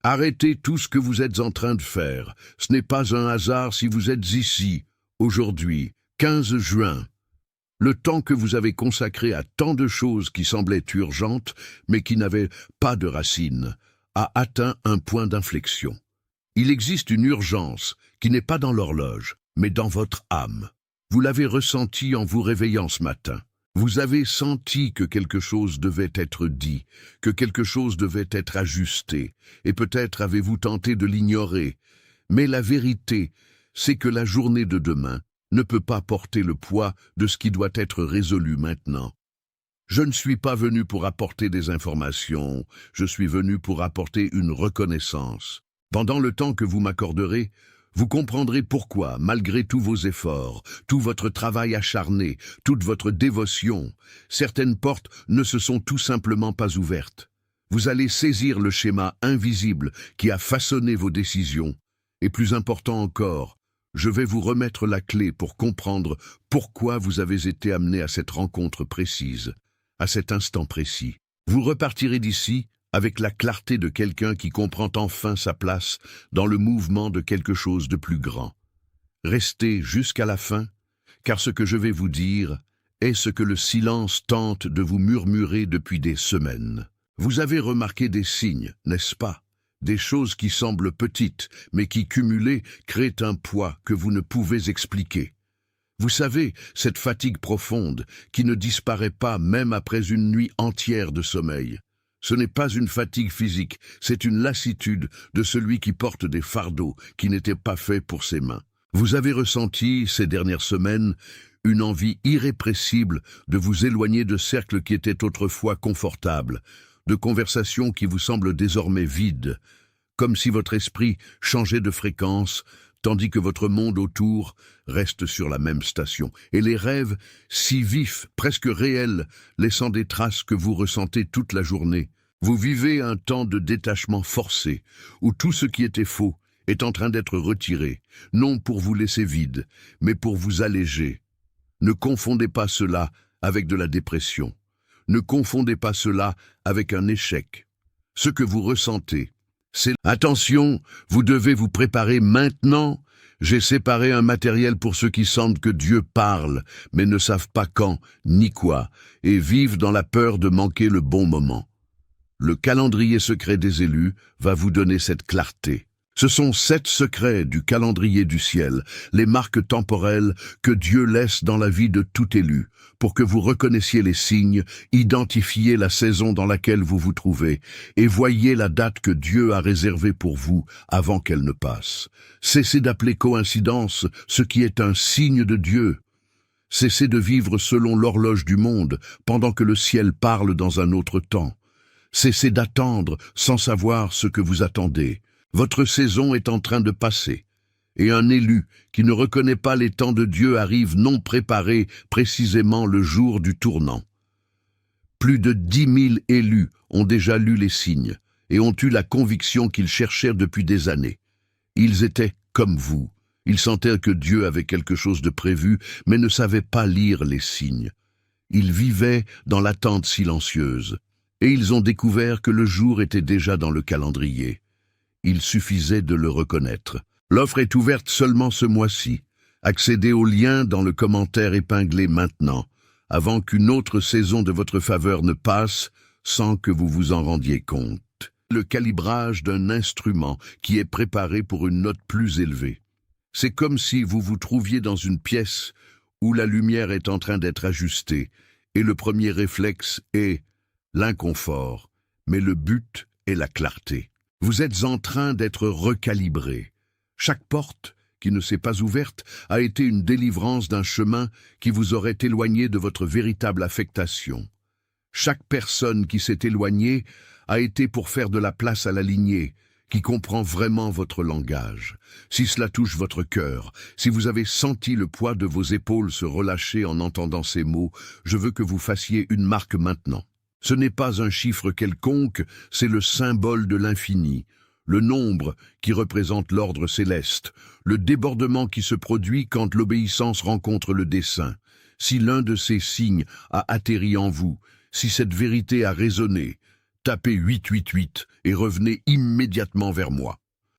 Arrêtez tout ce que vous êtes en train de faire. Ce n'est pas un hasard si vous êtes ici, aujourd'hui, 15 juin. Le temps que vous avez consacré à tant de choses qui semblaient urgentes, mais qui n'avaient pas de racines, a atteint un point d'inflexion. Il existe une urgence qui n'est pas dans l'horloge, mais dans votre âme. Vous l'avez ressenti en vous réveillant ce matin. Vous avez senti que quelque chose devait être dit, que quelque chose devait être ajusté, et peut-être avez-vous tenté de l'ignorer. Mais la vérité, c'est que la journée de demain ne peut pas porter le poids de ce qui doit être résolu maintenant. Je ne suis pas venu pour apporter des informations, je suis venu pour apporter une reconnaissance. Pendant le temps que vous m'accorderez, vous comprendrez pourquoi, malgré tous vos efforts, tout votre travail acharné, toute votre dévotion, certaines portes ne se sont tout simplement pas ouvertes. Vous allez saisir le schéma invisible qui a façonné vos décisions. Et plus important encore, je vais vous remettre la clé pour comprendre pourquoi vous avez été amené à cette rencontre précise, à cet instant précis. Vous repartirez d'ici avec la clarté de quelqu'un qui comprend enfin sa place dans le mouvement de quelque chose de plus grand. Restez jusqu'à la fin, car ce que je vais vous dire est ce que le silence tente de vous murmurer depuis des semaines. Vous avez remarqué des signes, n'est-ce pas? Des choses qui semblent petites, mais qui, cumulées, créent un poids que vous ne pouvez expliquer. Vous savez, cette fatigue profonde qui ne disparaît pas même après une nuit entière de sommeil. Ce n'est pas une fatigue physique, c'est une lassitude de celui qui porte des fardeaux qui n'étaient pas faits pour ses mains. Vous avez ressenti, ces dernières semaines, une envie irrépressible de vous éloigner de cercles qui étaient autrefois confortables, de conversations qui vous semblent désormais vides, comme si votre esprit changeait de fréquence, tandis que votre monde autour reste sur la même station, et les rêves, si vifs, presque réels, laissant des traces que vous ressentez toute la journée. Vous vivez un temps de détachement forcé, où tout ce qui était faux est en train d'être retiré, non pour vous laisser vide, mais pour vous alléger. Ne confondez pas cela avec de la dépression. Ne confondez pas cela avec un échec. Ce que vous ressentez, c'est « Attention, vous devez vous préparer maintenant. J'ai séparé un matériel pour ceux qui sentent que Dieu parle, mais ne savent pas quand ni quoi, et vivent dans la peur de manquer le bon moment. » Le calendrier secret des élus va vous donner cette clarté. Ce sont 7 secrets du calendrier du ciel, les marques temporelles que Dieu laisse dans la vie de tout élu, pour que vous reconnaissiez les signes, identifiez la saison dans laquelle vous vous trouvez, et voyez la date que Dieu a réservée pour vous avant qu'elle ne passe. Cessez d'appeler coïncidence ce qui est un signe de Dieu. Cessez de vivre selon l'horloge du monde, pendant que le ciel parle dans un autre temps. Cessez d'attendre sans savoir ce que vous attendez. Votre saison est en train de passer, et un élu qui ne reconnaît pas les temps de Dieu arrive non préparé précisément le jour du tournant. Plus de 10 000 élus ont déjà lu les signes et ont eu la conviction qu'ils cherchaient depuis des années. Ils étaient comme vous. Ils sentaient que Dieu avait quelque chose de prévu, mais ne savaient pas lire les signes. Ils vivaient dans l'attente silencieuse, et ils ont découvert que le jour était déjà dans le calendrier. Il suffisait de le reconnaître. L'offre est ouverte seulement ce mois-ci. Accédez au lien dans le commentaire épinglé maintenant, avant qu'une autre saison de votre faveur ne passe sans que vous vous en rendiez compte. Le calibrage d'un instrument qui est préparé pour une note plus élevée. C'est comme si vous vous trouviez dans une pièce où la lumière est en train d'être ajustée, et le premier réflexe est l'inconfort, mais le but est la clarté. Vous êtes en train d'être recalibré. Chaque porte qui ne s'est pas ouverte a été une délivrance d'un chemin qui vous aurait éloigné de votre véritable affectation. Chaque personne qui s'est éloignée a été pour faire de la place à la lignée, qui comprend vraiment votre langage. Si cela touche votre cœur, si vous avez senti le poids de vos épaules se relâcher en entendant ces mots, je veux que vous fassiez une marque maintenant. Ce n'est pas un chiffre quelconque, c'est le symbole de l'infini, le nombre qui représente l'ordre céleste, le débordement qui se produit quand l'obéissance rencontre le dessein. Si l'un de ces signes a atterri en vous, si cette vérité a résonné, tapez 888 et revenez immédiatement vers moi.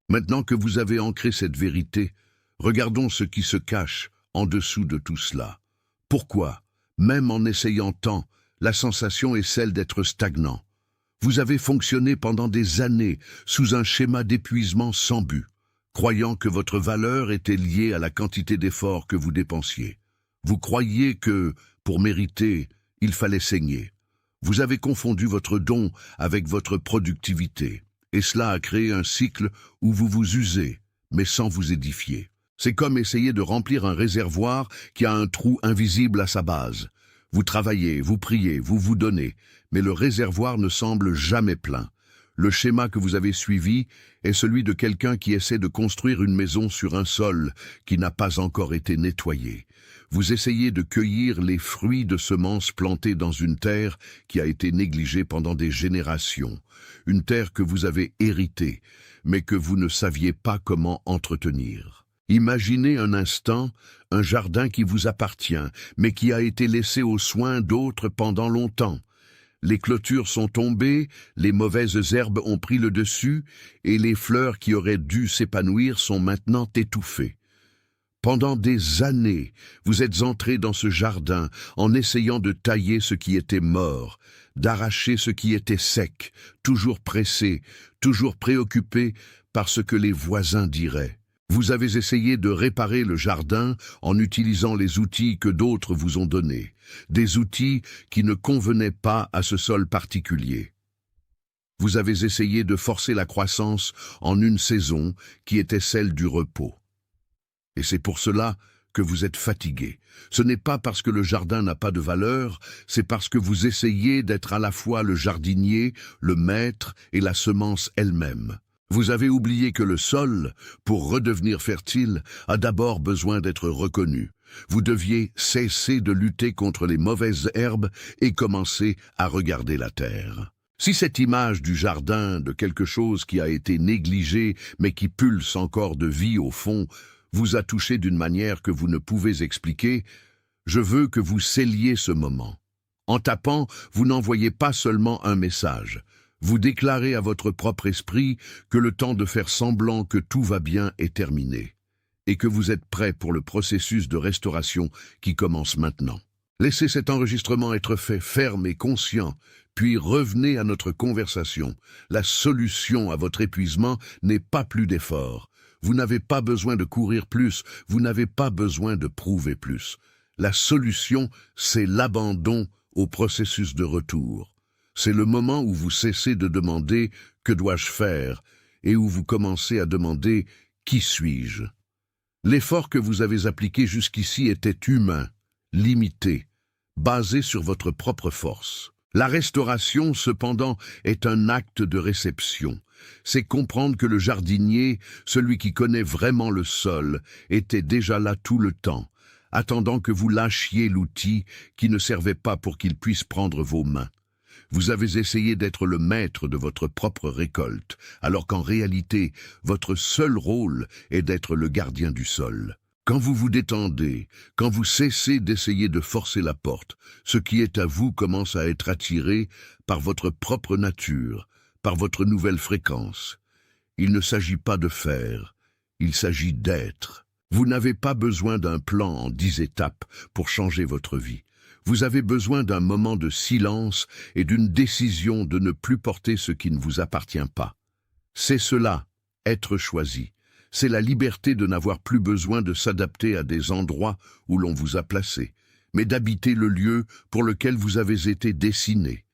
Maintenant que vous avez ancré cette vérité, regardons ce qui se cache en dessous de tout cela. Pourquoi, même en essayant tant, la sensation est celle d'être stagnant? Vous avez fonctionné pendant des années sous un schéma d'épuisement sans but, croyant que votre valeur était liée à la quantité d'efforts que vous dépensiez. Vous croyiez que, pour mériter, il fallait saigner. Vous avez confondu votre don avec votre productivité, et cela a créé un cycle où vous vous usez, mais sans vous édifier. C'est comme essayer de remplir un réservoir qui a un trou invisible à sa base. Vous travaillez, vous priez, vous vous donnez, mais le réservoir ne semble jamais plein. Le schéma que vous avez suivi est celui de quelqu'un qui essaie de construire une maison sur un sol qui n'a pas encore été nettoyé. Vous essayez de cueillir les fruits de semences plantées dans une terre qui a été négligée pendant des générations, une terre que vous avez héritée, mais que vous ne saviez pas comment entretenir. Imaginez un instant un jardin qui vous appartient, mais qui a été laissé aux soins d'autres pendant longtemps. Les clôtures sont tombées, les mauvaises herbes ont pris le dessus, et les fleurs qui auraient dû s'épanouir sont maintenant étouffées. Pendant des années, vous êtes entré dans ce jardin en essayant de tailler ce qui était mort, d'arracher ce qui était sec, toujours pressé, toujours préoccupé par ce que les voisins diraient. Vous avez essayé de réparer le jardin en utilisant les outils que d'autres vous ont donnés, des outils qui ne convenaient pas à ce sol particulier. Vous avez essayé de forcer la croissance en une saison qui était celle du repos. Et c'est pour cela que vous êtes fatigué. Ce n'est pas parce que le jardin n'a pas de valeur, c'est parce que vous essayez d'être à la fois le jardinier, le maître et la semence elle-même. Vous avez oublié que le sol, pour redevenir fertile, a d'abord besoin d'être reconnu. Vous deviez cesser de lutter contre les mauvaises herbes et commencer à regarder la terre. Si cette image du jardin, de quelque chose qui a été négligé mais qui pulse encore de vie au fond, vous a touché d'une manière que vous ne pouvez expliquer, je veux que vous scelliez ce moment. En tapant, vous n'envoyez pas seulement un message. Vous déclarez à votre propre esprit que le temps de faire semblant que tout va bien est terminé, et que vous êtes prêt pour le processus de restauration qui commence maintenant. Laissez cet enregistrement être fait ferme et conscient, puis revenez à notre conversation. La solution à votre épuisement n'est pas plus d'efforts. Vous n'avez pas besoin de courir plus, vous n'avez pas besoin de prouver plus. La solution, c'est l'abandon au processus de retour. C'est le moment où vous cessez de demander « que dois-je faire ?» et où vous commencez à demander « qui suis-je ?» L'effort que vous avez appliqué jusqu'ici était humain, limité, basé sur votre propre force. La restauration, cependant, est un acte de réception. C'est comprendre que le jardinier, celui qui connaît vraiment le sol, était déjà là tout le temps, attendant que vous lâchiez l'outil qui ne servait pas pour qu'il puisse prendre vos mains. Vous avez essayé d'être le maître de votre propre récolte, alors qu'en réalité, votre seul rôle est d'être le gardien du sol. Quand vous vous détendez, quand vous cessez d'essayer de forcer la porte, ce qui est à vous commence à être attiré par votre propre nature, par votre nouvelle fréquence. Il ne s'agit pas de faire, il s'agit d'être. Vous n'avez pas besoin d'un plan en 10 étapes pour changer votre vie. Vous avez besoin d'un moment de silence et d'une décision de ne plus porter ce qui ne vous appartient pas. C'est cela, être choisi. C'est la liberté de n'avoir plus besoin de s'adapter à des endroits où l'on vous a placé, mais d'habiter le lieu pour lequel vous avez été destiné.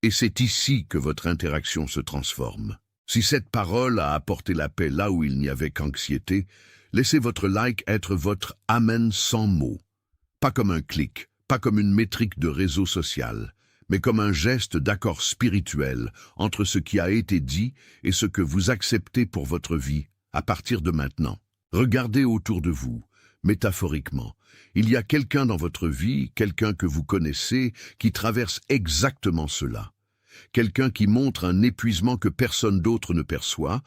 Et c'est ici que votre interaction se transforme. Si cette parole a apporté la paix là où il n'y avait qu'anxiété, laissez votre like être votre « amen » sans mots. Pas comme un clic, pas comme une métrique de réseau social, mais comme un geste d'accord spirituel entre ce qui a été dit et ce que vous acceptez pour votre vie à partir de maintenant. Regardez autour de vous, métaphoriquement. Il y a quelqu'un dans votre vie, quelqu'un que vous connaissez, qui traverse exactement cela. Quelqu'un qui montre un épuisement que personne d'autre ne perçoit,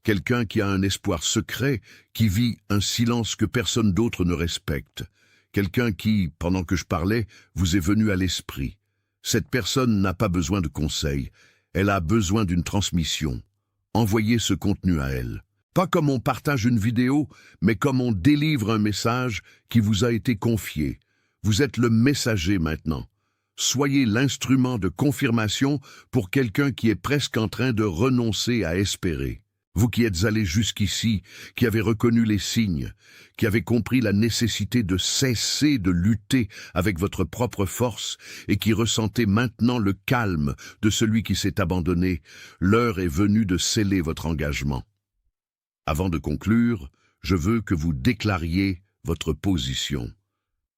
quelqu'un qui a un espoir secret, qui vit un silence que personne d'autre ne respecte. Quelqu'un qui, pendant que je parlais, vous est venu à l'esprit. Cette personne n'a pas besoin de conseils, Elle a besoin d'une transmission. Envoyez ce contenu à elle. Pas comme on partage une vidéo, mais comme on délivre un message qui vous a été confié. Vous êtes le messager maintenant. Soyez l'instrument de confirmation pour quelqu'un qui est presque en train de renoncer à espérer. Vous qui êtes allé jusqu'ici, qui avez reconnu les signes, qui avez compris la nécessité de cesser de lutter avec votre propre force et qui ressentez maintenant le calme de celui qui s'est abandonné, l'heure est venue de sceller votre engagement. Avant de conclure, je veux que vous déclariez votre position,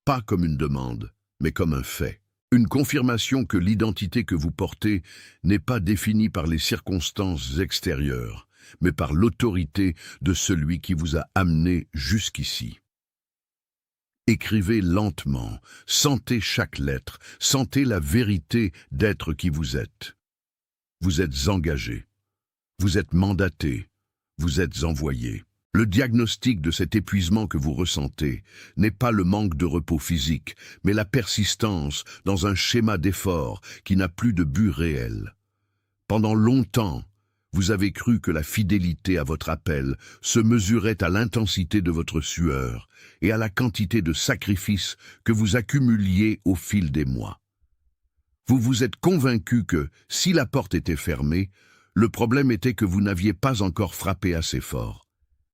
pas comme une demande, mais comme un fait. Une confirmation que l'identité que vous portez n'est pas définie par les circonstances extérieures, mais par l'autorité de celui qui vous a amené jusqu'ici. Écrivez lentement, sentez chaque lettre, sentez la vérité d'être qui vous êtes. Vous êtes engagé, vous êtes mandaté, vous êtes envoyé. Le diagnostic de cet épuisement que vous ressentez n'est pas le manque de repos physique, mais la persistance dans un schéma d'effort qui n'a plus de but réel. Pendant longtemps, vous avez cru que la fidélité à votre appel se mesurait à l'intensité de votre sueur et à la quantité de sacrifices que vous accumuliez au fil des mois. Vous vous êtes convaincu que, si la porte était fermée, le problème était que vous n'aviez pas encore frappé assez fort.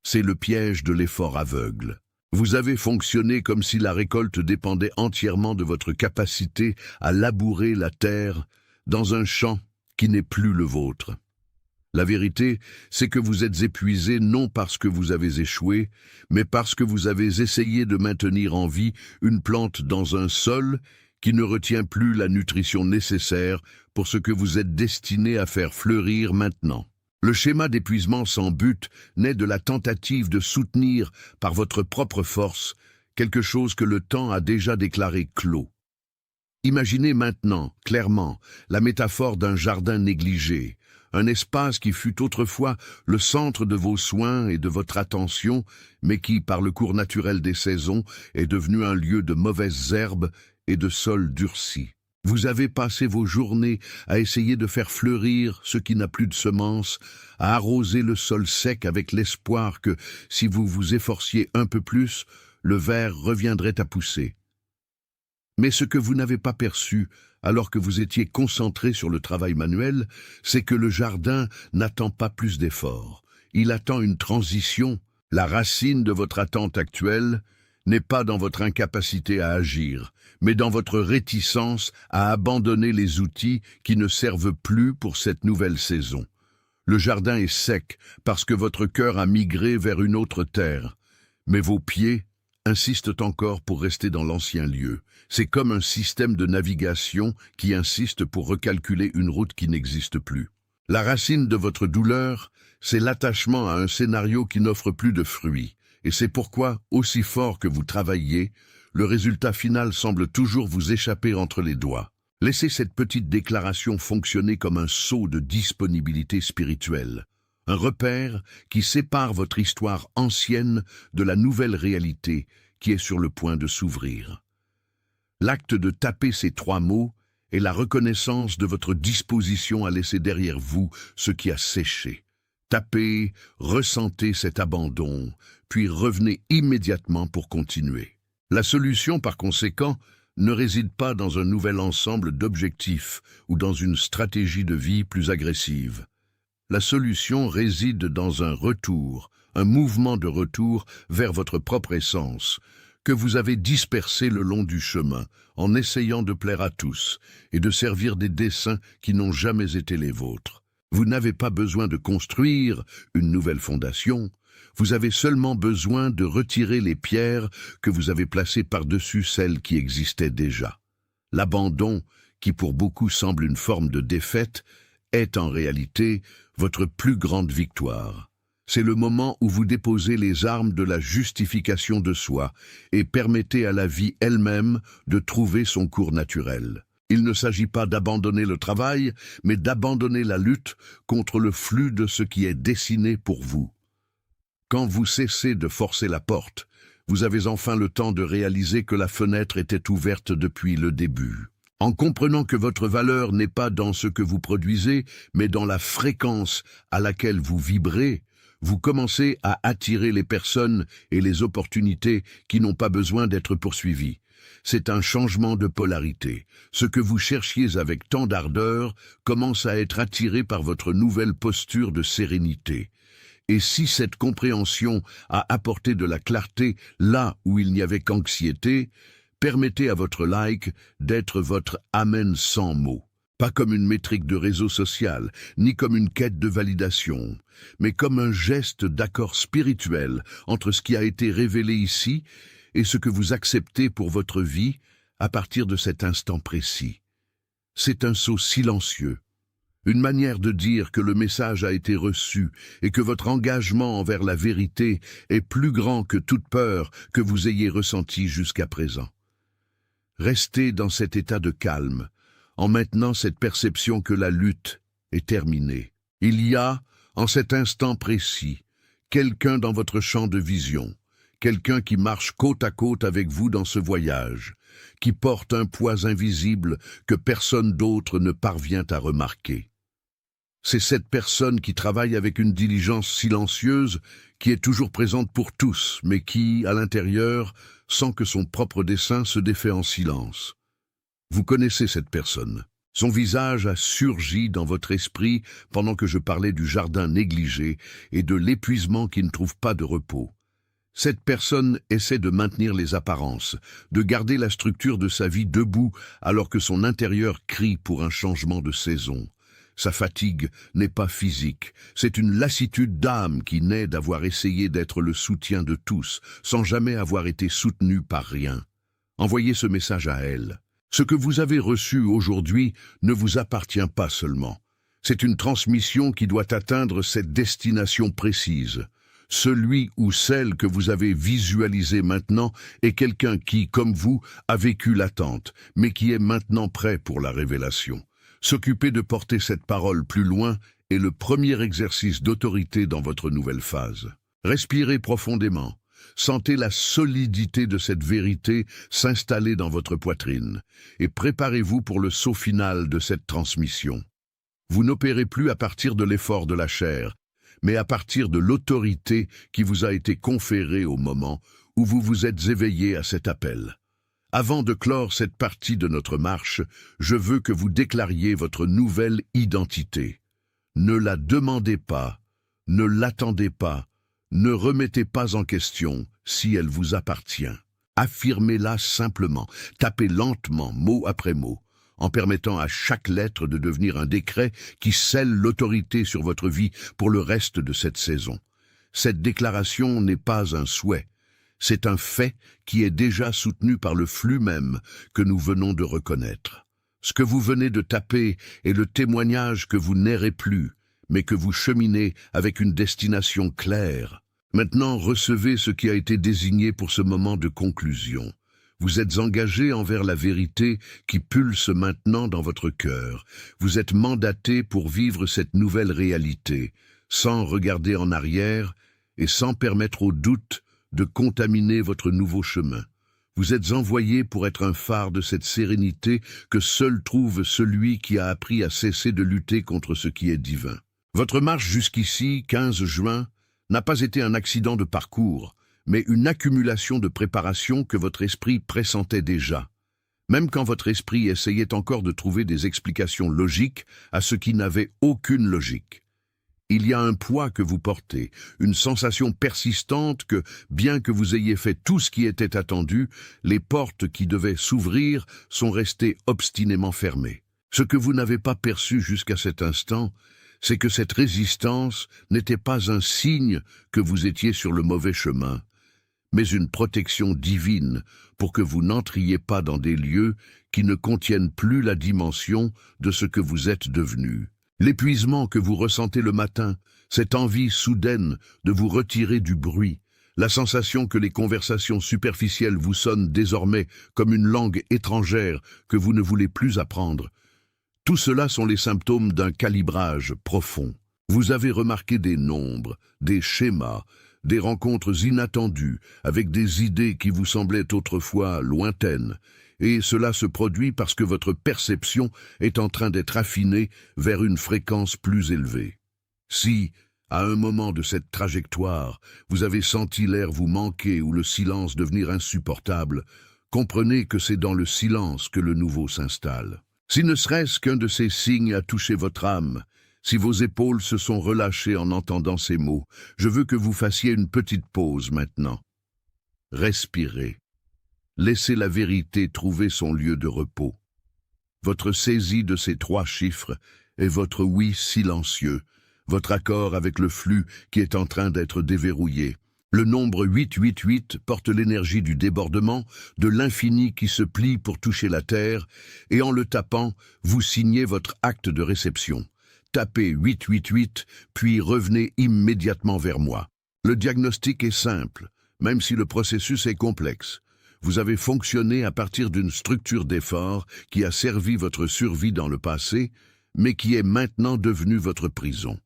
C'est le piège de l'effort aveugle. Vous avez fonctionné comme si la récolte dépendait entièrement de votre capacité à labourer la terre dans un champ qui n'est plus le vôtre. La vérité, c'est que vous êtes épuisé non parce que vous avez échoué, mais parce que vous avez essayé de maintenir en vie une plante dans un sol qui ne retient plus la nutrition nécessaire pour ce que vous êtes destiné à faire fleurir maintenant. Le schéma d'épuisement sans but naît de la tentative de soutenir par votre propre force quelque chose que le temps a déjà déclaré clos. Imaginez maintenant, clairement, la métaphore d'un jardin négligé, un espace qui fut autrefois le centre de vos soins et de votre attention, mais qui, par le cours naturel des saisons, est devenu un lieu de mauvaises herbes et de sols durcis. Vous avez passé vos journées à essayer de faire fleurir ce qui n'a plus de semences, à arroser le sol sec avec l'espoir que, si vous vous efforciez un peu plus, le ver reviendrait à pousser. Mais ce que vous n'avez pas perçu, alors que vous étiez concentré sur le travail manuel, c'est que le jardin n'attend pas plus d'efforts. Il attend une transition. La racine de votre attente actuelle n'est pas dans votre incapacité à agir, mais dans votre réticence à abandonner les outils qui ne servent plus pour cette nouvelle saison. Le jardin est sec parce que votre cœur a migré vers une autre terre, mais vos pieds insistent encore pour rester dans l'ancien lieu. C'est comme un système de navigation qui insiste pour recalculer une route qui n'existe plus. La racine de votre douleur, c'est l'attachement à un scénario qui n'offre plus de fruits. Et c'est pourquoi, aussi fort que vous travaillez, le résultat final semble toujours vous échapper entre les doigts. Laissez cette petite déclaration fonctionner comme un sceau de disponibilité spirituelle, un repère qui sépare votre histoire ancienne de la nouvelle réalité qui est sur le point de s'ouvrir. L'acte de taper ces 3 mots est la reconnaissance de votre disposition à laisser derrière vous ce qui a séché. Tapez, ressentez cet abandon, puis revenez immédiatement pour continuer. La solution, par conséquent, ne réside pas dans un nouvel ensemble d'objectifs ou dans une stratégie de vie plus agressive. La solution réside dans un retour, un mouvement de retour vers votre propre essence, que vous avez dispersé le long du chemin, en essayant de plaire à tous et de servir des desseins qui n'ont jamais été les vôtres. Vous n'avez pas besoin de construire une nouvelle fondation, vous avez seulement besoin de retirer les pierres que vous avez placées par-dessus celles qui existaient déjà. L'abandon, qui pour beaucoup semble une forme de défaite, est en réalité votre plus grande victoire. C'est le moment où vous déposez les armes de la justification de soi et permettez à la vie elle-même de trouver son cours naturel. Il ne s'agit pas d'abandonner le travail, mais d'abandonner la lutte contre le flux de ce qui est dessiné pour vous. Quand vous cessez de forcer la porte, vous avez enfin le temps de réaliser que la fenêtre était ouverte depuis le début. En comprenant que votre valeur n'est pas dans ce que vous produisez, mais dans la fréquence à laquelle vous vibrez, vous commencez à attirer les personnes et les opportunités qui n'ont pas besoin d'être poursuivies. C'est un changement de polarité. Ce que vous cherchiez avec tant d'ardeur commence à être attiré par votre nouvelle posture de sérénité. Et si cette compréhension a apporté de la clarté là où il n'y avait qu'anxiété, permettez à votre like d'être votre Amen sans mots. Pas comme une métrique de réseau social, ni comme une quête de validation, mais comme un geste d'accord spirituel entre ce qui a été révélé ici et ce que vous acceptez pour votre vie à partir de cet instant précis. C'est un saut silencieux, une manière de dire que le message a été reçu et que votre engagement envers la vérité est plus grand que toute peur que vous ayez ressentie jusqu'à présent. Restez dans cet état de calme, en maintenant cette perception que la lutte est terminée. Il y a, en cet instant précis, quelqu'un dans votre champ de vision, quelqu'un qui marche côte à côte avec vous dans ce voyage, qui porte un poids invisible que personne d'autre ne parvient à remarquer. C'est cette personne qui travaille avec une diligence silencieuse, qui est toujours présente pour tous, mais qui, à l'intérieur, sent que son propre dessein se défait en silence. Vous connaissez cette personne. Son visage a surgi dans votre esprit pendant que je parlais du jardin négligé et de l'épuisement qui ne trouve pas de repos. Cette personne essaie de maintenir les apparences, de garder la structure de sa vie debout alors que son intérieur crie pour un changement de saison. Sa fatigue n'est pas physique, c'est une lassitude d'âme qui naît d'avoir essayé d'être le soutien de tous, sans jamais avoir été soutenu par rien. Envoyez ce message à elle. Ce que vous avez reçu aujourd'hui ne vous appartient pas seulement. C'est une transmission qui doit atteindre cette destination précise. Celui ou celle que vous avez visualisé maintenant est quelqu'un qui, comme vous, a vécu l'attente, mais qui est maintenant prêt pour la révélation. S'occuper de porter cette parole plus loin est le premier exercice d'autorité dans votre nouvelle phase. Respirez profondément. Sentez la solidité de cette vérité s'installer dans votre poitrine et préparez-vous pour le saut final de cette transmission. Vous n'opérez plus à partir de l'effort de la chair, mais à partir de l'autorité qui vous a été conférée au moment où vous vous êtes éveillé à cet appel. Avant de clore cette partie de notre marche, je veux que vous déclariez votre nouvelle identité. Ne la demandez pas, ne l'attendez pas, ne remettez pas en question si elle vous appartient. Affirmez-la simplement, tapez lentement, mot après mot, en permettant à chaque lettre de devenir un décret qui scelle l'autorité sur votre vie pour le reste de cette saison. Cette déclaration n'est pas un souhait. C'est un fait qui est déjà soutenu par le flux même que nous venons de reconnaître. Ce que vous venez de taper est le témoignage que vous n'errez plus, mais que vous cheminez avec une destination claire. Maintenant, recevez ce qui a été désigné pour ce moment de conclusion. Vous êtes engagé envers la vérité qui pulse maintenant dans votre cœur. Vous êtes mandaté pour vivre cette nouvelle réalité, sans regarder en arrière et sans permettre au doute de contaminer votre nouveau chemin. Vous êtes envoyé pour être un phare de cette sérénité que seul trouve celui qui a appris à cesser de lutter contre ce qui est divin. Votre marche jusqu'ici, 15 juin, n'a pas été un accident de parcours, mais une accumulation de préparation que votre esprit pressentait déjà. Même quand votre esprit essayait encore de trouver des explications logiques à ce qui n'avait aucune logique. Il y a un poids que vous portez, une sensation persistante que, bien que vous ayez fait tout ce qui était attendu, les portes qui devaient s'ouvrir sont restées obstinément fermées. Ce que vous n'avez pas perçu jusqu'à cet instant, c'est que cette résistance n'était pas un signe que vous étiez sur le mauvais chemin, mais une protection divine pour que vous n'entriez pas dans des lieux qui ne contiennent plus la dimension de ce que vous êtes devenu. L'épuisement que vous ressentez le matin, cette envie soudaine de vous retirer du bruit, la sensation que les conversations superficielles vous sonnent désormais comme une langue étrangère que vous ne voulez plus apprendre, tout cela sont les symptômes d'un calibrage profond. Vous avez remarqué des nombres, des schémas, des rencontres inattendues avec des idées qui vous semblaient autrefois lointaines, Et cela se produit parce que votre perception est en train d'être affinée vers une fréquence plus élevée. Si, à un moment de cette trajectoire, vous avez senti l'air vous manquer ou le silence devenir insupportable, comprenez que c'est dans le silence que le nouveau s'installe. Si ne serait-ce qu'un de ces signes a touché votre âme, si vos épaules se sont relâchées en entendant ces mots, je veux que vous fassiez une petite pause maintenant. Respirez. Laissez la vérité trouver son lieu de repos. Votre saisie de ces 3 chiffres est votre oui silencieux, votre accord avec le flux qui est en train d'être déverrouillé. Le nombre 888 porte l'énergie du débordement, de l'infini qui se plie pour toucher la terre, et en le tapant, vous signez votre acte de réception. Tapez 888, puis revenez immédiatement vers moi. Le diagnostic est simple, même si le processus est complexe. Vous avez fonctionné à partir d'une structure d'effort qui a servi votre survie dans le passé, mais qui est maintenant devenue votre prison.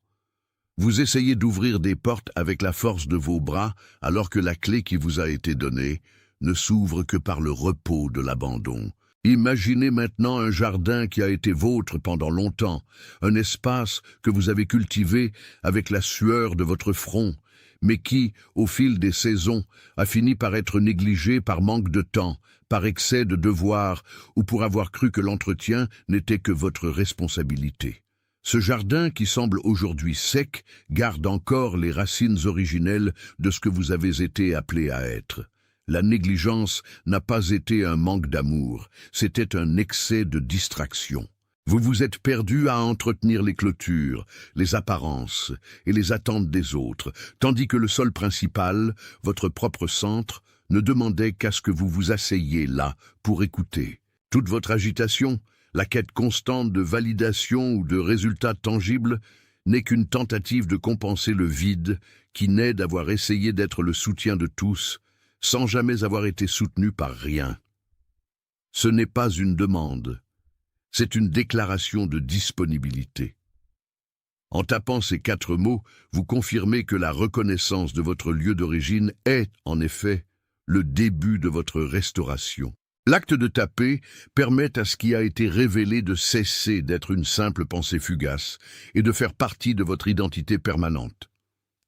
Vous essayez d'ouvrir des portes avec la force de vos bras, alors que la clé qui vous a été donnée ne s'ouvre que par le repos de l'abandon. Imaginez maintenant un jardin qui a été vôtre pendant longtemps, un espace que vous avez cultivé avec la sueur de votre front, mais qui, au fil des saisons, a fini par être négligé par manque de temps, par excès de devoirs ou pour avoir cru que l'entretien n'était que votre responsabilité. Ce jardin qui semble aujourd'hui sec garde encore les racines originelles de ce que vous avez été appelé à être. La négligence n'a pas été un manque d'amour, c'était un excès de distraction. Vous vous êtes perdu à entretenir les clôtures, les apparences et les attentes des autres, tandis que le sol principal, votre propre centre, ne demandait qu'à ce que vous vous asseyiez là pour écouter. Toute votre agitation, la quête constante de validation ou de résultats tangibles n'est qu'une tentative de compenser le vide qui naît d'avoir essayé d'être le soutien de tous, sans jamais avoir été soutenu par rien. Ce n'est pas une demande, c'est une déclaration de disponibilité. En tapant ces 4 mots, vous confirmez que la reconnaissance de votre lieu d'origine est, en effet, le début de votre restauration. L'acte de taper permet à ce qui a été révélé de cesser d'être une simple pensée fugace et de faire partie de votre identité permanente.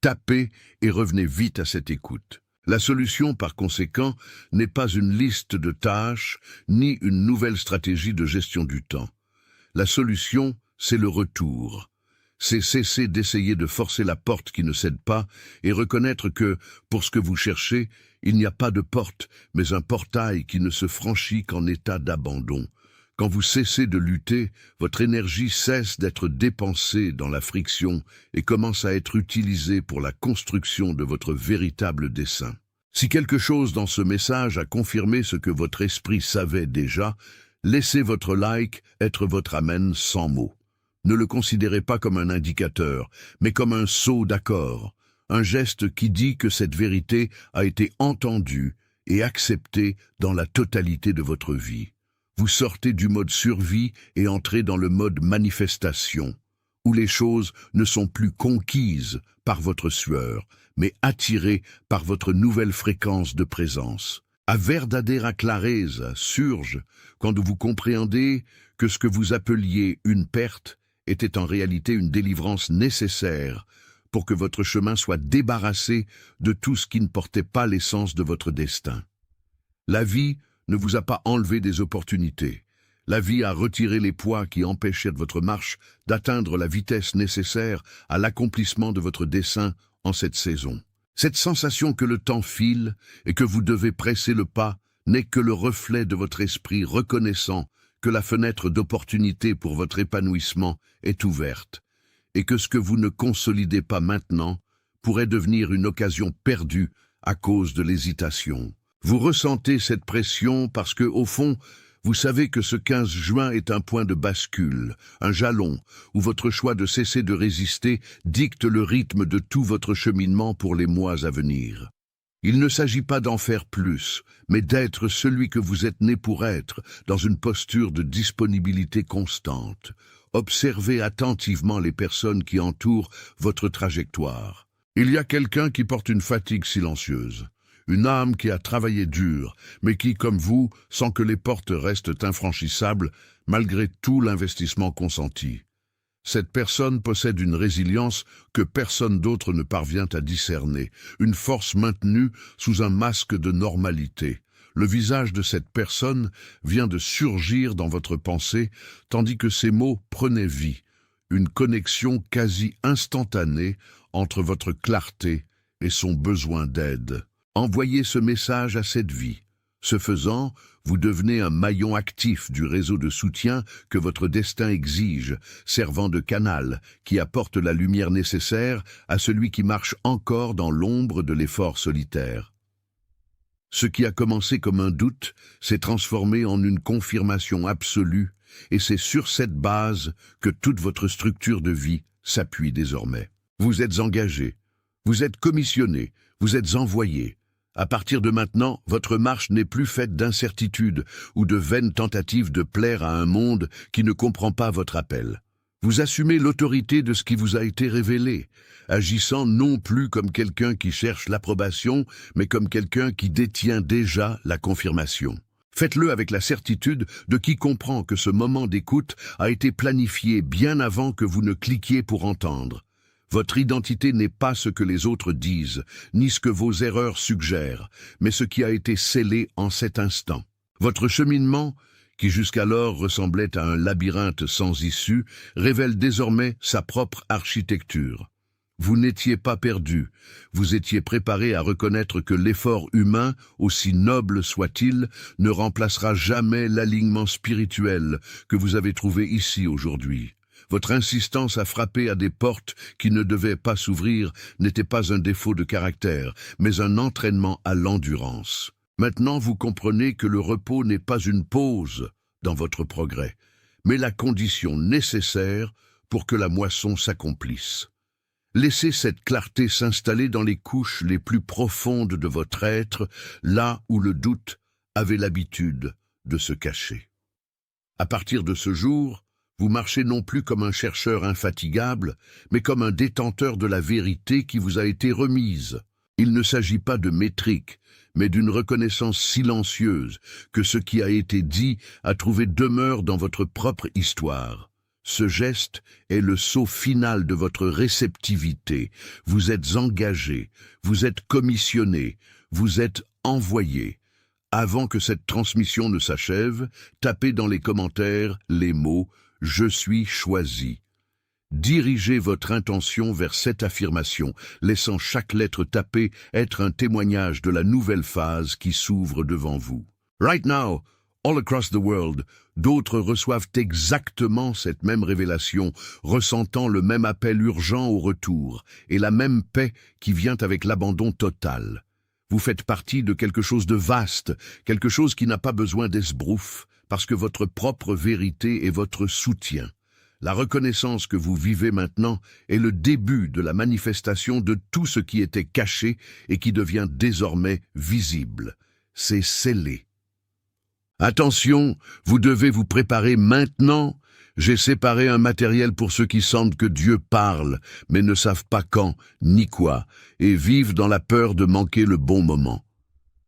Tapez et revenez vite à cette écoute. La solution, par conséquent, n'est pas une liste de tâches ni une nouvelle stratégie de gestion du temps. La solution, c'est le retour. C'est cesser d'essayer de forcer la porte qui ne cède pas et reconnaître que, pour ce que vous cherchez, il n'y a pas de porte, mais un portail qui ne se franchit qu'en état d'abandon. Quand vous cessez de lutter, votre énergie cesse d'être dépensée dans la friction et commence à être utilisée pour la construction de votre véritable dessein. Si quelque chose dans ce message a confirmé ce que votre esprit savait déjà, laissez votre like être votre amen sans mots. Ne le considérez pas comme un indicateur, mais comme un sceau d'accord, un geste qui dit que cette vérité a été entendue et acceptée dans la totalité de votre vie. Vous sortez du mode survie et entrez dans le mode manifestation, où les choses ne sont plus conquises par votre sueur, mais attirées par votre nouvelle fréquence de présence. A verdadeira clareza surge quand vous compréhendez que ce que vous appeliez une perte était en réalité une délivrance nécessaire pour que votre chemin soit débarrassé de tout ce qui ne portait pas l'essence de votre destin. La vie ne vous a pas enlevé des opportunités. La vie a retiré les poids qui empêchaient votre marche d'atteindre la vitesse nécessaire à l'accomplissement de votre dessein en cette saison. Cette sensation que le temps file et que vous devez presser le pas n'est que le reflet de votre esprit reconnaissant que la fenêtre d'opportunité pour votre épanouissement est ouverte et que ce que vous ne consolidez pas maintenant pourrait devenir une occasion perdue à cause de l'hésitation. Vous ressentez cette pression parce que, au fond, vous savez que ce 15 juin est un point de bascule, un jalon, où votre choix de cesser de résister dicte le rythme de tout votre cheminement pour les mois à venir. Il ne s'agit pas d'en faire plus, mais d'être celui que vous êtes né pour être, dans une posture de disponibilité constante. Observez attentivement les personnes qui entourent votre trajectoire. Il y a quelqu'un qui porte une fatigue silencieuse, une âme qui a travaillé dur, mais qui, comme vous, sent que les portes restent infranchissables malgré tout l'investissement consenti. Cette personne possède une résilience que personne d'autre ne parvient à discerner, une force maintenue sous un masque de normalité. Le visage de cette personne vient de surgir dans votre pensée, tandis que ces mots prenaient vie, une connexion quasi instantanée entre votre clarté et son besoin d'aide. Envoyez ce message à cette vie. Ce faisant, vous devenez un maillon actif du réseau de soutien que votre destin exige, servant de canal qui apporte la lumière nécessaire à celui qui marche encore dans l'ombre de l'effort solitaire. Ce qui a commencé comme un doute s'est transformé en une confirmation absolue, et c'est sur cette base que toute votre structure de vie s'appuie désormais. Vous êtes engagé, vous êtes commissionné, vous êtes envoyé. À partir de maintenant, votre marche n'est plus faite d'incertitudes ou de vaines tentatives de plaire à un monde qui ne comprend pas votre appel. Vous assumez l'autorité de ce qui vous a été révélé, agissant non plus comme quelqu'un qui cherche l'approbation, mais comme quelqu'un qui détient déjà la confirmation. Faites-le avec la certitude de qui comprend que ce moment d'écoute a été planifié bien avant que vous ne cliquiez pour entendre. Votre identité n'est pas ce que les autres disent, ni ce que vos erreurs suggèrent, mais ce qui a été scellé en cet instant. Votre cheminement, qui jusqu'alors ressemblait à un labyrinthe sans issue, révèle désormais sa propre architecture. Vous n'étiez pas perdu, vous étiez préparé à reconnaître que l'effort humain, aussi noble soit-il, ne remplacera jamais l'alignement spirituel que vous avez trouvé ici aujourd'hui. Votre insistance à frapper à des portes qui ne devaient pas s'ouvrir n'était pas un défaut de caractère, mais un entraînement à l'endurance. Maintenant, vous comprenez que le repos n'est pas une pause dans votre progrès, mais la condition nécessaire pour que la moisson s'accomplisse. Laissez cette clarté s'installer dans les couches les plus profondes de votre être, là où le doute avait l'habitude de se cacher. À partir de ce jour, vous marchez non plus comme un chercheur infatigable, mais comme un détenteur de la vérité qui vous a été remise. Il ne s'agit pas de métrique, mais d'une reconnaissance silencieuse que ce qui a été dit a trouvé demeure dans votre propre histoire. Ce geste est le saut final de votre réceptivité. Vous êtes engagé, vous êtes commissionné, vous êtes envoyé. Avant que cette transmission ne s'achève, tapez dans les commentaires les mots « Je suis choisi ». Dirigez votre intention vers cette affirmation, laissant chaque lettre tapée être un témoignage de la nouvelle phase qui s'ouvre devant vous. Right now, all across the world, d'autres reçoivent exactement cette même révélation, ressentant le même appel urgent au retour et la même paix qui vient avec l'abandon total. Vous faites partie de quelque chose de vaste, quelque chose qui n'a pas besoin d'esbrouf, parce que votre propre vérité est votre soutien. La reconnaissance que vous vivez maintenant est le début de la manifestation de tout ce qui était caché et qui devient désormais visible. C'est scellé. Attention, vous devez vous préparer maintenant. J'ai séparé un matériel pour ceux qui sentent que Dieu parle, mais ne savent pas quand ni quoi, et vivent dans la peur de manquer le bon moment.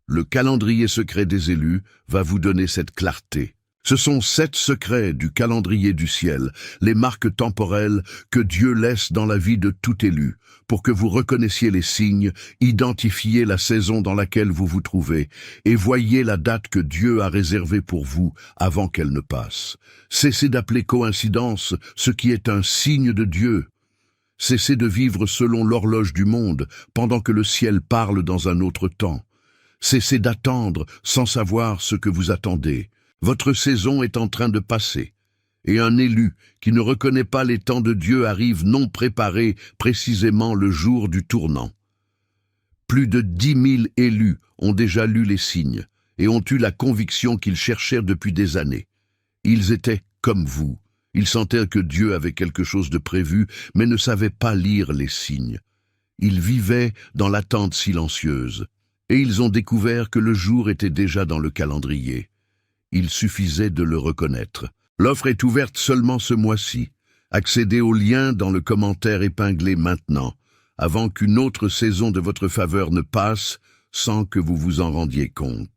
Le calendrier secret des élus va vous donner cette clarté. Ce sont 7 secrets du calendrier du ciel, les marques temporelles que Dieu laisse dans la vie de tout élu, pour que vous reconnaissiez les signes, identifiez la saison dans laquelle vous vous trouvez, et voyez la date que Dieu a réservée pour vous avant qu'elle ne passe. Cessez d'appeler coïncidence ce qui est un signe de Dieu. Cessez de vivre selon l'horloge du monde, pendant que le ciel parle dans un autre temps. Cessez d'attendre sans savoir ce que vous attendez. Votre saison est en train de passer, et un élu qui ne reconnaît pas les temps de Dieu arrive non préparé précisément le jour du tournant. Plus de 10 000 élus ont déjà lu les signes et ont eu la conviction qu'ils cherchèrent depuis des années. Ils étaient comme vous, ils sentaient que Dieu avait quelque chose de prévu, mais ne savaient pas lire les signes. Ils vivaient dans l'attente silencieuse, et ils ont découvert que le jour était déjà dans le calendrier. Il suffisait de le reconnaître. L'offre est ouverte seulement ce mois-ci. Accédez au lien dans le commentaire épinglé maintenant. Avant qu'une autre saison de votre faveur ne passe, sans que vous vous en rendiez compte.